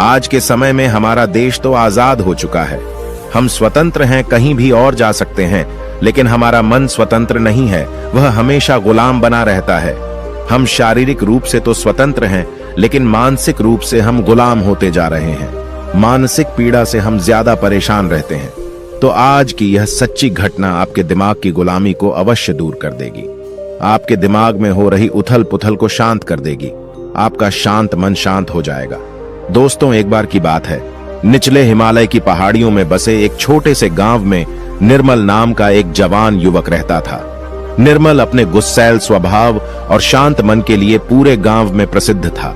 आज के समय में हमारा देश तो आजाद हो चुका है, हम स्वतंत्र हैं, कहीं भी और जा सकते हैं, लेकिन हमारा मन स्वतंत्र नहीं है, वह हमेशा गुलाम बना रहता है। हम शारीरिक रूप से तो स्वतंत्र हैं, लेकिन मानसिक रूप से हम गुलाम होते जा रहे हैं। मानसिक पीड़ा से हम ज्यादा परेशान रहते हैं। तो आज की यह सच्ची घटना आपके दिमाग की गुलामी को अवश्य दूर कर देगी, आपके दिमाग में हो रही उथल पुथल को शांत कर देगी, आपका शांत मन शांत हो जाएगा। दोस्तों, एक बार की बात है, निचले हिमालय की पहाड़ियों में बसे एक छोटे से गांव में निर्मल नाम का एक जवान युवक रहता था। निर्मल अपने गुस्सैल स्वभाव और शांत मन के लिए पूरे गांव में प्रसिद्ध था।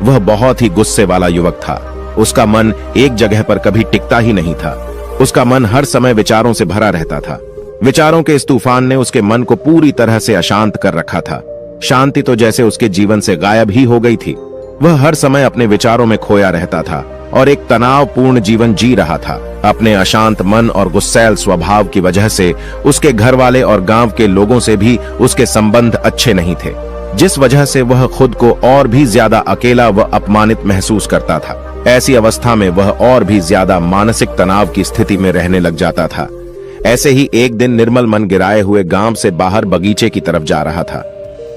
वह बहुत ही गुस्से वाला युवक था। उसका मन एक जगह पर कभी टिकता ही नहीं था। उसका मन हर समय विचारों से भरा रहता था। विचारों के इस तूफान ने उसके मन को पूरी तरह से अशांत कर रखा था। शांति तो जैसे उसके जीवन से गायब ही हो गई थी। वह हर समय अपने विचारों में खोया रहता था और एक तनावपूर्ण जीवन जी रहा था। अपने अशांत मन और गुस्सैल स्वभाव की वजह से उसके घर वाले और गांव के लोगों से भी उसके संबंध अच्छे नहीं थे, जिस वजह से वह खुद को और भी ज्यादा अकेला व अपमानित महसूस करता था। ऐसी अवस्था में वह और भी ज्यादा मानसिक तनाव की स्थिति में रहने लग जाता था। ऐसे ही एक दिन निर्मल मन गिराए हुए गांव से बाहर बगीचे की तरफ जा रहा था।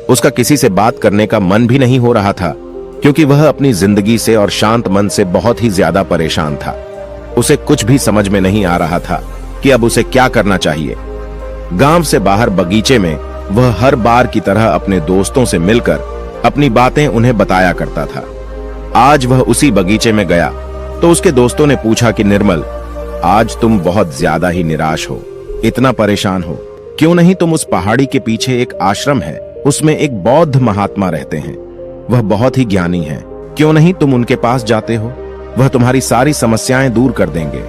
उसका किसी से बात करने का मन भी नहीं हो रहा था, क्योंकि वह अपनी जिंदगी से और शांत मन से बहुत ही ज्यादा परेशान था। उसे कुछ भी समझ में नहीं आ रहा था कि अब उसे क्या करना चाहिए। गांव से बाहर बगीचे में वह हर बार की तरह अपने दोस्तों से मिलकर अपनी बातें उन्हें बताया करता था। आज वह उसी बगीचे में गया तो उसके दोस्तों ने पूछा कि निर्मल, आज तुम बहुत ज्यादा ही निराश हो, इतना परेशान हो, क्यों नहीं तुम उस पहाड़ी के पीछे एक आश्रम है, उसमें एक बौद्ध महात्मा रहते हैं, वह बहुत ही ज्ञानी हैं, क्यों नहीं तुम उनके पास जाते हो, वह तुम्हारी सारी समस्याएं दूर कर देंगे।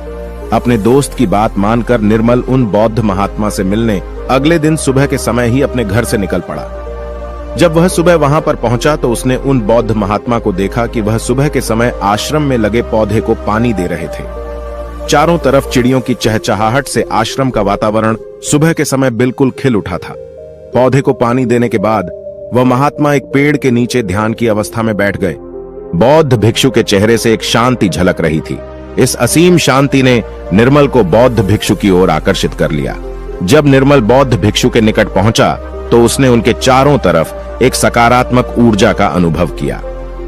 अपने दोस्त की बात मानकर निर्मल उन बौद्ध महात्मा से मिलने अगले दिन सुबह के समय ही अपने घर से निकल पड़ा। जब वह सुबह वहां पर पहुंचा तो उसने उन बौद्ध महात्मा को देखा कि वह सुबह के समय आश्रम में लगे पौधे को पानी दे रहे थे। चारों तरफ चिड़ियों की चहचहाहट से आश्रम का वातावरण सुबह के समय बिल्कुल खिल उठा था। पौधे को पानी देने के बाद वह महात्मा एक पेड़ के नीचे ध्यान की अवस्था में बैठ गए। बौद्ध भिक्षु के चेहरे से एक शांति झलक रही थी। इस असीम शांति ने निर्मल को बौद्ध भिक्षु की ओर आकर्षित कर लिया। जब निर्मल बौद्ध भिक्षु के निकट पहुंचा तो उसने उनके चारों तरफ एक सकारात्मक ऊर्जा का अनुभव किया।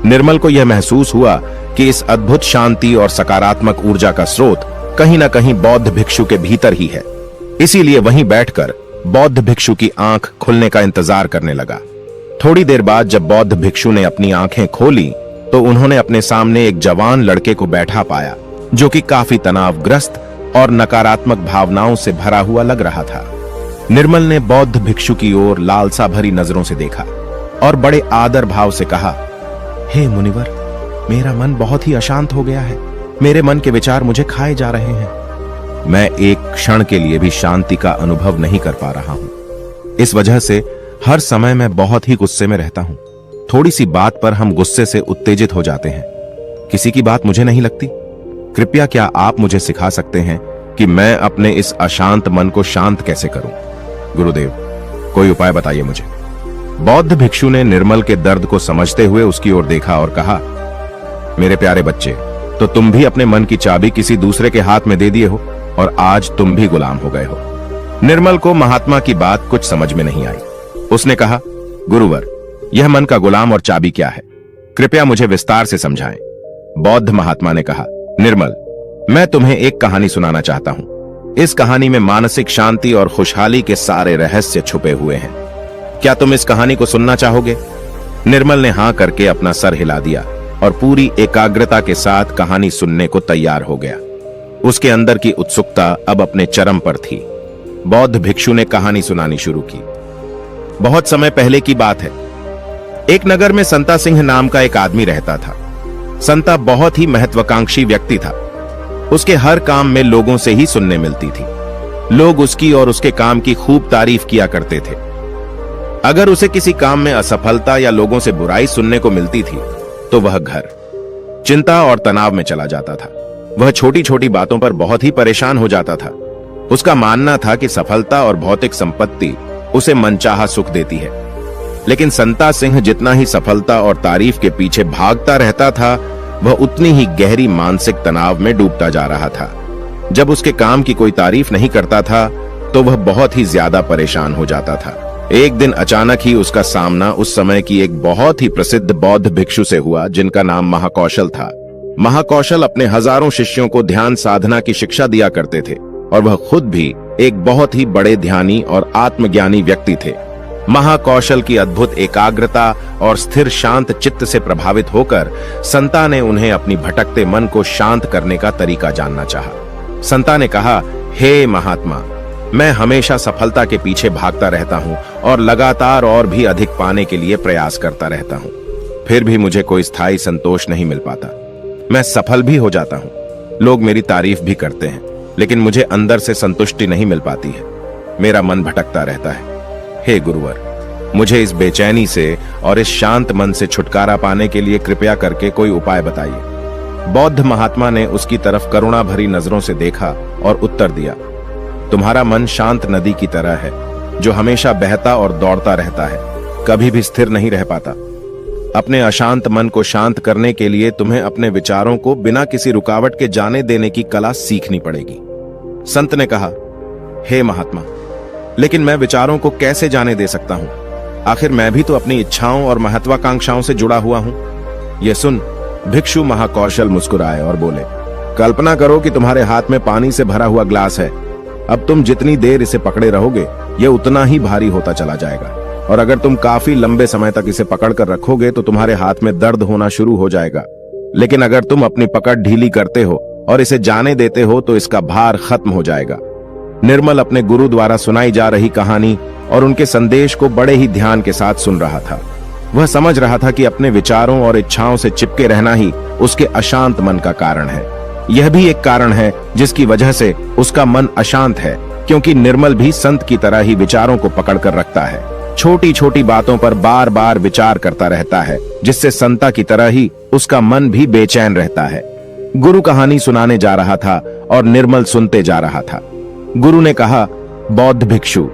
निर्मल को यह महसूस हुआ कि इस अद्भुत शांति और सकारात्मक ऊर्जा का स्रोत कहीं न कहीं बौद्ध भिक्षु के भीतर ही है। इसीलिए वहीं बैठकर बौद्ध भिक्षु की आंख खुलने का इंतजार करने लगा। थोड़ी देर बाद जब बौद्ध भिक्षु ने अपनी आंखें खोली तो उन्होंने अपने सामने एक जवान लड़के को बैठा पाया, जो कि काफी तनावग्रस्त और नकारात्मक भावनाओं से भरा हुआ लग रहा था। निर्मल ने बौद्ध भिक्षु की ओर लालसा भरी नजरों से देखा और बड़े आदर भाव से कहा, हे मुनिवर, मेरा मन बहुत ही अशांत हो गया है, मेरे मन के विचार मुझे खाए जा रहे हैं। मैं एक क्षण के लिए भी शांति का अनुभव नहीं कर पा रहा हूं। इस वजह से हर समय मैं बहुत ही गुस्से में रहता हूं। थोड़ी सी बात पर हम गुस्से से उत्तेजित हो जाते हैं। किसी की बात मुझे नहीं लगती। कृपया क्या आप मुझे सिखा सकते हैं कि मैं अपने इस अशांत मन को शांत कैसे करूं? गुरुदेव, कोई उपाय बताइए मुझे। बौद्ध भिक्षु ने निर्मल के दर्द को समझते हुए उसकी ओर देखा और कहा, मेरे प्यारे बच्चे, तो तुम भी अपने मन की चाबी किसी दूसरे के हाथ में दे दिए हो और आज तुम भी गुलाम हो गए हो। निर्मल को महात्मा की बात कुछ समझ में नहीं आई। उसने कहा, गुरुवर, यह मन का गुलाम और चाबी क्या है? कृपया मुझे विस्तार से समझाएं। बौद्ध महात्मा ने कहा, निर्मल, मैं तुम्हें एक कहानी सुनाना चाहता हूं। इस कहानी में मानसिक शांति और खुशहाली के सारे रहस्य छुपे हुए हैं। क्या तुम इस कहानी को सुनना चाहोगे? निर्मल ने हां करके अपना सर हिला दिया और पूरी एकाग्रता के साथ कहानी सुनने को तैयार हो गया। उसके अंदर की उत्सुकता अब अपने चरम पर थी। बौद्ध भिक्षु ने कहानी सुनानी शुरू की। बहुत समय पहले की बात है। एक नगर में संता सिंह नाम का एक आदमी रहता था। संता बहुत ही महत्वाकांक्षी व्यक्ति था। उसके हर काम में लोगों से ही सुनने मिलती थी। लोग उसकी और उसके काम की खूब तारीफ किया करते थे। अगर उसे किसी काम में असफलता या लोगों से बुराई सुनने को मिलती थी तो वह घर चिंता और तनाव में चला जाता था। वह छोटी छोटी बातों पर बहुत ही परेशान हो जाता था। उसका मानना था कि सफलता और भौतिक संपत्ति उसे मनचाहा सुख देती है, लेकिन संता सिंह जितना ही सफलता और तारीफ के पीछे भागता रहता था, वह उतनी ही गहरी मानसिक तनाव में डूबता जा रहा था। जब उसके काम की कोई तारीफ नहीं करता था तो वह बहुत ही ज्यादा परेशान हो जाता था। एक दिन अचानक ही उसका सामना उस समय की एक बहुत ही प्रसिद्ध बौद्ध भिक्षु से हुआ जिनका नाम महाकौशल था। महाकौशल अपने हजारों शिष्यों को ध्यान साधना की शिक्षा दिया करते थे और वह खुद भी एक बहुत ही बड़े ध्यानी और आत्मज्ञानी व्यक्ति थे। महाकौशल की अद्भुत एकाग्रता और स्थिर शांत चित्त से प्रभावित होकर संता ने उन्हें अपनी भटकते मन को शांत करने का तरीका जानना चाहा। संता ने कहा, हे महात्मा, मैं हमेशा सफलता के पीछे भागता रहता हूँ और लगातार और भी अधिक पाने के लिए प्रयास करता रहता हूँ, फिर भी मुझे कोई स्थायी संतोष नहीं मिल पाता। मैं सफल भी हो जाता हूँ, लोग मेरी तारीफ भी करते हैं, लेकिन मुझे अंदर से संतुष्टि नहीं मिल पाती है। मेरा मन भटकता रहता है। हे गुरुवर, मुझे इस बेचैनी से और इस शांत मन से छुटकारा पाने के लिए कृपया करके कोई उपाय बताइए। बौद्ध महात्मा ने उसकी तरफ करुणा भरी नजरों से देखा और उत्तर दिया, तुम्हारा मन शांत नदी की तरह है जो हमेशा बहता और दौड़ता रहता है, कभी भी स्थिर नहीं रह पाता। अपने अशांत मन को शांत करने के लिए तुम्हें अपने विचारों को बिना किसी रुकावट के जाने देने की कला सीखनी पड़ेगी। संत ने कहा, हे महात्मा, लेकिन मैं विचारों को कैसे जाने दे सकता हूं? आखिर मैं भी तो अपनी इच्छाओं और महत्वाकांक्षाओं से जुड़ा हुआ हूं। यह सुन भिक्षु महाकौशल मुस्कुराए और बोले, कल्पना करो कि तुम्हारे हाथ में पानी से भरा हुआ ग्लास है। अब तुम जितनी देर इसे पकड़े रहोगे यह उतना ही भारी होता चला जाएगा, और अगर तुम काफी लंबे समय तक इसे पकड़ कर रखोगे तो तुम्हारे हाथ में दर्द होना शुरू हो जाएगा। लेकिन अगर तुम अपनी पकड़ ढीली करते हो और इसे जाने देते हो तो इसका भार खत्म हो जाएगा। निर्मल अपने गुरु द्वारा सुनाई जा रही कहानी और उनके संदेश को बड़े ही ध्यान के साथ सुन रहा था। वह समझ रहा था कि अपने विचारों और इच्छाओं से चिपके रहना ही उसके अशांत मन का कारण है। यह भी एक कारण है जिसकी वजह से उसका मन अशांत है, क्योंकि निर्मल भी संत की तरह ही विचारों को पकड़ कर रखता है। छोटी छोटी बातों पर बार बार विचार करता रहता है, जिससे संता की तरह ही उसका मन भी बेचैन रहता है। गुरु कहानी सुनाने जा रहा था और निर्मल सुनते जा रहा था। गुरु ने कहा, बौद्ध भिक्षु,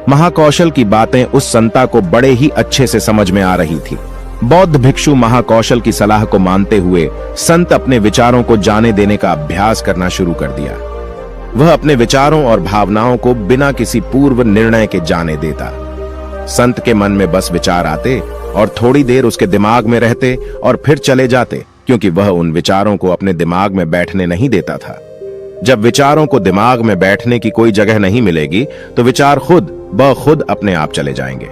महाकौशल की बातें उस संता को बड़े ही अच्छे से समझ में आ रही थी। बौद्ध भिक्षु महाकौशल की सलाह को मानते हुए संत अपने विचारों को जाने देने का अभ्यास करना शुरू कर दिया। वह अपने विचारों और भावनाओं को बिना किसी पूर्व निर्णय के जाने देता। संत के मन में बस विचार आते और थोड़ी देर उसके दिमाग में रहते और फिर चले जाते, क्योंकि वह उन विचारों को अपने दिमाग में बैठने नहीं देता था। जब विचारों को दिमाग में बैठने की कोई जगह नहीं मिलेगी तो विचार खुद ब खुद अपने आप चले जाएंगे।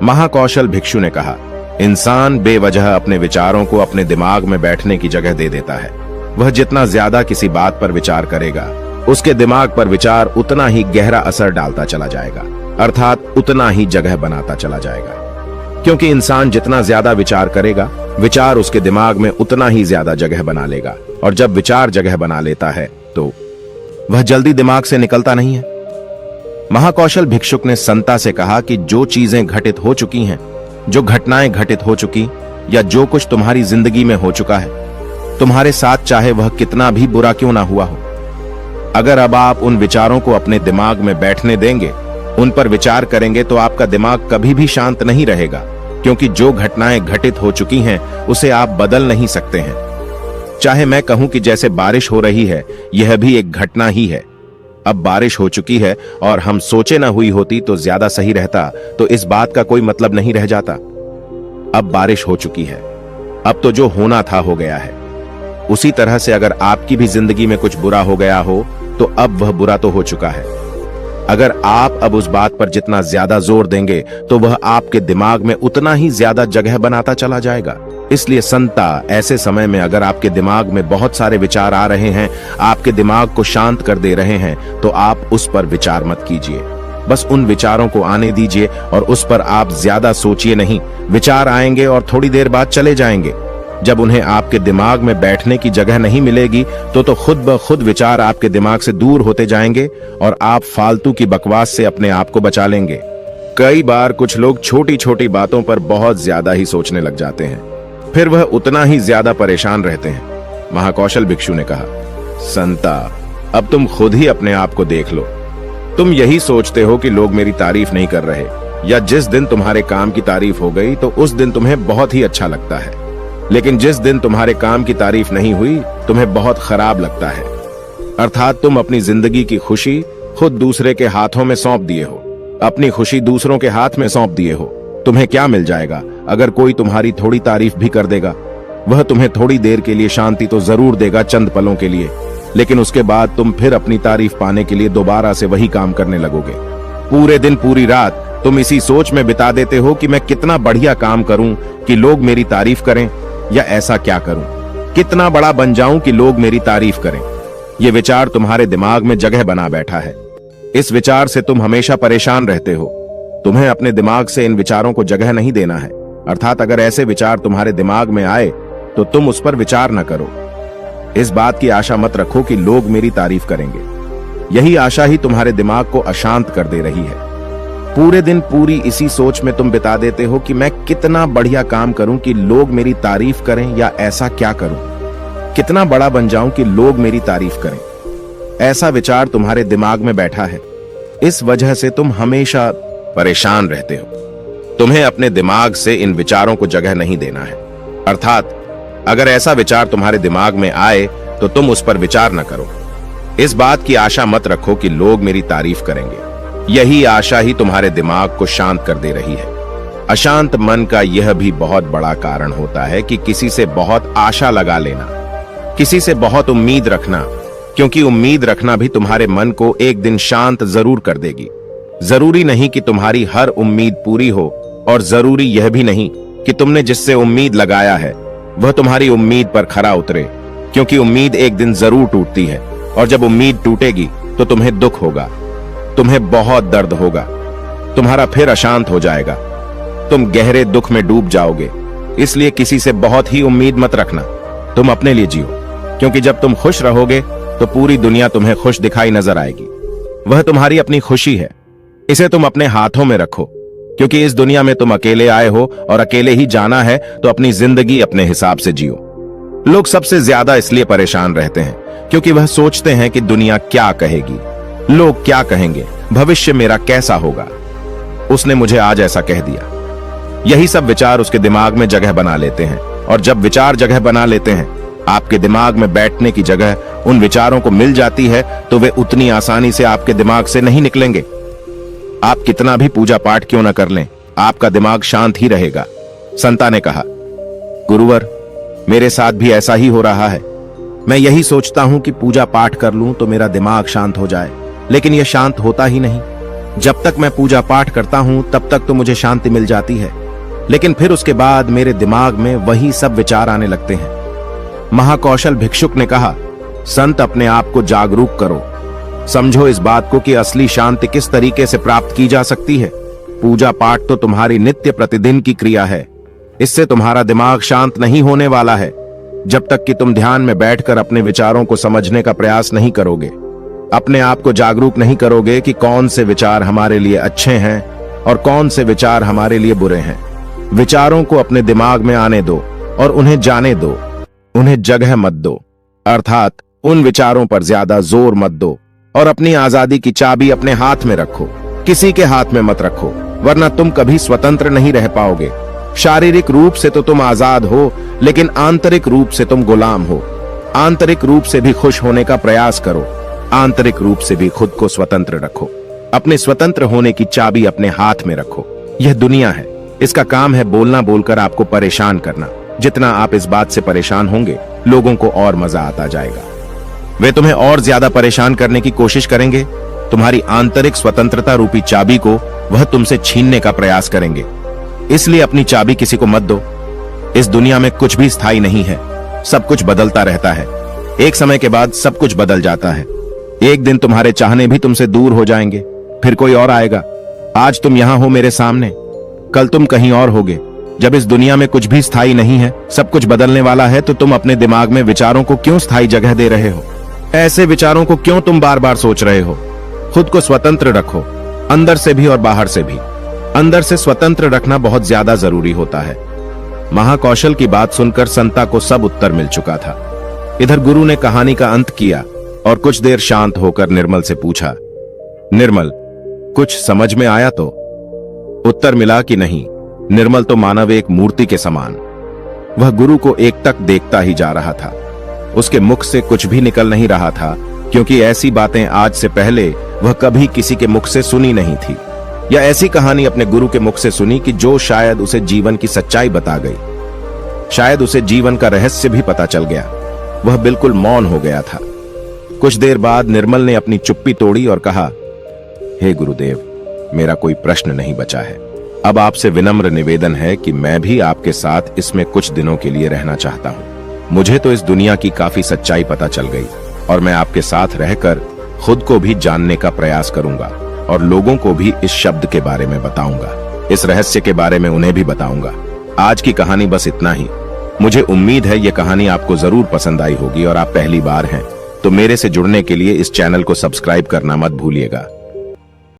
महाकौशल भिक्षु ने कहा, इंसान बेवजह अपने विचारों को अपने दिमाग में बैठने की जगह दे देता है। वह जितना ज्यादा किसी बात पर विचार करेगा, उसके दिमाग पर विचार उतना ही गहरा असर डालता चला जाएगा, अर्थात उतना ही जगह बनाता चला जाएगा। क्योंकि इंसान जितना ज्यादा विचार करेगा, विचार उसके दिमाग में उतना ही ज्यादा जगह बना लेगा, और जब विचार जगह बना लेता है तो वह जल्दी दिमाग से निकलता नहीं है। महाकौशल भिक्षुक ने संता से कहा कि जो चीजें घटित हो चुकी हैं, जो घटनाएं घटित हो चुकी, या जो कुछ तुम्हारी जिंदगी में हो चुका है, तुम्हारे साथ चाहे वह कितना भी बुरा क्यों ना हुआ हो, अगर अब आप उन विचारों को अपने दिमाग में बैठने देंगे, उन पर विचार करेंगे, तो आपका दिमाग कभी भी शांत नहीं रहेगा, क्योंकि जो घटनाएं घटित हो चुकी हैं उसे आप बदल नहीं सकते हैं। चाहे मैं कहूं कि जैसे बारिश हो रही है, यह भी एक घटना ही है। अब बारिश हो चुकी है और हम सोचे ना हुई होती तो ज्यादा सही रहता, तो इस बात का कोई मतलब नहीं रह जाता। अब बारिश हो चुकी है, अब तो जो होना था हो गया है। उसी तरह से अगर आपकी भी जिंदगी में कुछ बुरा हो गया हो तो अब वह बुरा तो हो चुका है। अगर आप अब उस बात पर जितना ज्यादा जोर देंगे तो वह आपके दिमाग में उतना ही ज्यादा जगह बनाता चला जाएगा। इसलिए संता, ऐसे समय में अगर आपके दिमाग में बहुत सारे विचार आ रहे हैं, आपके दिमाग को शांत कर दे रहे हैं, तो आप उस पर विचार मत कीजिए। बस उन विचारों को आने दीजिए और उस पर आप ज्यादा सोचिए नहीं। विचार आएंगे और थोड़ी देर बाद चले जाएंगे। जब उन्हें आपके दिमाग में बैठने की जगह नहीं मिलेगी तो खुद ब खुद विचार आपके दिमाग से दूर होते जाएंगे और आप फालतू की बकवास से अपने आप को बचा लेंगे। कई बार कुछ लोग छोटी छोटी बातों पर बहुत ज्यादा ही सोचने लग जाते हैं, फिर वह उतना ही ज्यादा परेशान रहते हैं। महाकौशल भिक्षु ने कहा, संता, अब तुम खुद ही अपने आप को देख लो। तुम यही सोचते हो कि लोग मेरी तारीफ नहीं कर रहे, या जिस दिन तुम्हारे काम की तारीफ हो गई तो उस दिन तुम्हें बहुत ही अच्छा लगता है। लेकिन जिस दिन तुम्हारे काम की तारीफ नहीं हुई तुम्हें बहुत खराब लगता है। अर्थात तुम अपनी जिंदगी की खुशी खुद दूसरे के हाथों में सौंप दिए हो, अपनी खुशी दूसरों के हाथ में सौंप दिए हो। तुम्हें क्या मिल जाएगा अगर कोई तुम्हारी थोड़ी तारीफ भी कर देगा? वह तुम्हें थोड़ी देर के लिए शांति तो जरूर देगा, चंद पलों के लिए, लेकिन उसके बाद तुम फिर अपनी तारीफ पाने के लिए दोबारा से वही काम करने लगोगे। पूरे दिन पूरी रात तुम इसी सोच में बिता देते हो कि मैं कितना बढ़िया काम करूं कि लोग मेरी तारीफ करें, या ऐसा क्या करूं, कितना बड़ा बन जाऊं कि लोग मेरी तारीफ करें। ये विचार तुम्हारे दिमाग में जगह बना बैठा है। इस विचार से तुम हमेशा परेशान रहते हो। तुम्हें अपने दिमाग से इन विचारों को जगह नहीं देना है। अर्थात अगर ऐसे विचार तुम्हारे दिमाग में आए तो तुम उस पर विचार न करो। इस बात की आशा मत रखो कि लोग मेरी तारीफ करेंगे। यही आशा ही तुम्हारे दिमाग को अशांत कर दे रही है। पूरे दिन पूरी इसी सोच में तुम बिता देते हो कि मैं कितना बढ़िया काम करूं कि लोग मेरी तारीफ करें, या ऐसा क्या करूं, कितना बड़ा बन जाऊं कि लोग मेरी तारीफ करें। ऐसा विचार तुम्हारे दिमाग में बैठा है। इस वजह से तुम हमेशा परेशान रहते हो। तुम्हें अपने दिमाग से इन विचारों को जगह नहीं देना है। अर्थात अगर ऐसा विचार तुम्हारे दिमाग में आए तो तुम उस पर विचार न करो। इस बात की आशा मत रखो कि लोग मेरी तारीफ करेंगे। यही आशा ही तुम्हारे दिमाग को शांत कर दे रही है। अशांत मन का यह भी बहुत बड़ा कारण होता है कि किसी से बहुत आशा लगा लेना, किसी से बहुत उम्मीद रखना, क्योंकि उम्मीद रखना भी तुम्हारे मन को एक दिन शांत जरूर कर देगी। जरूरी नहीं कि तुम्हारी हर उम्मीद पूरी हो, और जरूरी यह भी नहीं कि तुमने जिससे उम्मीद लगाया है वह तुम्हारी उम्मीद पर खरा उतरे, क्योंकि उम्मीद एक दिन जरूर टूटती है, और जब उम्मीद टूटेगी तो तुम्हें दुख होगा, तुम्हें बहुत दर्द होगा, तुम्हारा फिर अशांत हो जाएगा, तुम गहरे दुख में डूब जाओगे। इसलिए किसी से बहुत ही उम्मीद मत रखना। तुम अपने लिए जियो, क्योंकि जब तुम खुश रहोगे तो पूरी दुनिया तुम्हें खुश दिखाई नजर आएगी। वह तुम्हारी अपनी खुशी है, इसे तुम अपने हाथों में रखो, क्योंकि इस दुनिया में तुम अकेले आए हो और अकेले ही जाना है, तो अपनी जिंदगी अपने हिसाब से जियो। लोग सबसे ज्यादा इसलिए परेशान रहते हैं क्योंकि वह सोचते हैं कि दुनिया क्या कहेगी, लोग क्या कहेंगे, भविष्य मेरा कैसा होगा, उसने मुझे आज ऐसा कह दिया। यही सब विचार उसके दिमाग में जगह बना लेते हैं, और जब विचार जगह बना लेते हैं, आपके दिमाग में बैठने की जगह उन विचारों को मिल जाती है, तो वे उतनी आसानी से आपके दिमाग से नहीं निकलेंगे। आप कितना भी पूजा पाठ क्यों न कर लें, आपका दिमाग शांत ही रहेगा। संता ने कहा, गुरुवर, मेरे साथ भी ऐसा ही हो रहा है। मैं यही सोचता हूं कि पूजा पाठ कर लूं तो मेरा दिमाग शांत हो जाए, लेकिन यह शांत होता ही नहीं। जब तक मैं पूजा पाठ करता हूं तब तक तो मुझे शांति मिल जाती है, लेकिन फिर उसके बाद मेरे दिमाग में वही सब विचार आने लगते हैं। महाकौशल भिक्षुक ने कहा, संत, अपने आप को जागरूक करो, समझो इस बात को कि असली शांति किस तरीके से प्राप्त की जा सकती है। पूजा पाठ तो तुम्हारी नित्य प्रतिदिन की क्रिया है, इससे तुम्हारा दिमाग शांत नहीं होने वाला है जब तक कि तुम ध्यान में बैठकर अपने विचारों को समझने का प्रयास नहीं करोगे, अपने आप को जागरूक नहीं करोगे कि कौन से विचार हमारे लिए अच्छे हैं और कौन से विचार हमारे लिए बुरे हैं। विचारों को अपने दिमाग में आने दो और उन्हें जाने दो, उन्हें जगह मत दो। अर्थात उन विचारों पर ज्यादा जोर मत दो, और अपनी आजादी की चाबी अपने हाथ में रखो, किसी के हाथ में मत रखो, वरना तुम कभी स्वतंत्र नहीं रह पाओगे। शारीरिक रूप से तो तुम आजाद हो, लेकिन आंतरिक रूप से तुम गुलाम हो। आंतरिक रूप से भी खुश होने का प्रयास करो, आंतरिक रूप से भी खुद को स्वतंत्र रखो। अपने स्वतंत्र होने की चाबी अपने हाथ में रखो। यह दुनिया है, इसका काम है बोलना बोलकर आपको परेशान करना। जितना आप इस बात से परेशान होंगे, लोगों को और मजा आता जाएगा। वे तुम्हें और ज्यादा परेशान करने की कोशिश करेंगे। तुम्हारी आंतरिक स्वतंत्रता रूपी चाबी को वह तुमसे छीनने का प्रयास करेंगे। इसलिए अपनी चाबी किसी को मत दो। इस दुनिया में कुछ भी स्थायी नहीं है, सब कुछ बदलता रहता है। एक समय के बाद सब कुछ बदल जाता है। एक दिन तुम्हारे चाहने भी तुमसे दूर हो जाएंगे, फिर कोई और आएगा। आज तुम यहां हो मेरे सामने, कल तुम कहीं और होगे। जब इस दुनिया में कुछ भी स्थायी नहीं है, सब कुछ बदलने वाला है, तो तुम अपने दिमाग में विचारों को क्यों स्थायी जगह दे रहे हो? ऐसे विचारों को क्यों तुम बार बार सोच रहे हो? खुद को स्वतंत्र रखो, अंदर से भी और बाहर से भी। अंदर से स्वतंत्र रखना बहुत ज्यादा जरूरी होता है। महाकौशल की बात सुनकर संता को सब उत्तर मिल चुका था। इधर गुरु ने कहानी का अंत किया और कुछ देर शांत होकर निर्मल से पूछा, निर्मल, कुछ समझ में आया तो? उत्तर मिला कि नहीं। निर्मल तो मानव एक मूर्ति के समान, वह गुरु को एकटक देखता ही जा रहा था। उसके मुख से कुछ भी निकल नहीं रहा था, क्योंकि ऐसी बातें आज से पहले वह कभी किसी के मुख से सुनी नहीं थी, या ऐसी कहानी अपने गुरु के मुख से सुनी कि जो शायद उसे जीवन की सच्चाई बता गई। शायद उसे जीवन का रहस्य भी पता चल गया। वह बिल्कुल मौन हो गया था। कुछ देर बाद निर्मल ने अपनी चुप्पी तोड़ी और कहा, हे गुरुदेव, मेरा कोई प्रश्न नहीं बचा है। अब आपसे विनम्र निवेदन है कि मैं भी आपके साथ इसमें कुछ दिनों के लिए रहना चाहता हूं। मुझे तो इस दुनिया की काफी सच्चाई पता चल गई और मैं आपके साथ रहकर खुद को भी जानने का प्रयास करूंगा और लोगों को भी इस शब्द के बारे में बताऊंगा, इस रहस्य के बारे में उन्हें भी बताऊंगा। आज की कहानी बस इतना ही। मुझे उम्मीद है यह कहानी आपको जरूर पसंद आई होगी और आप पहली बार हैं तो मेरे से जुड़ने के लिए इस चैनल को सब्सक्राइब करना मत भूलिएगा।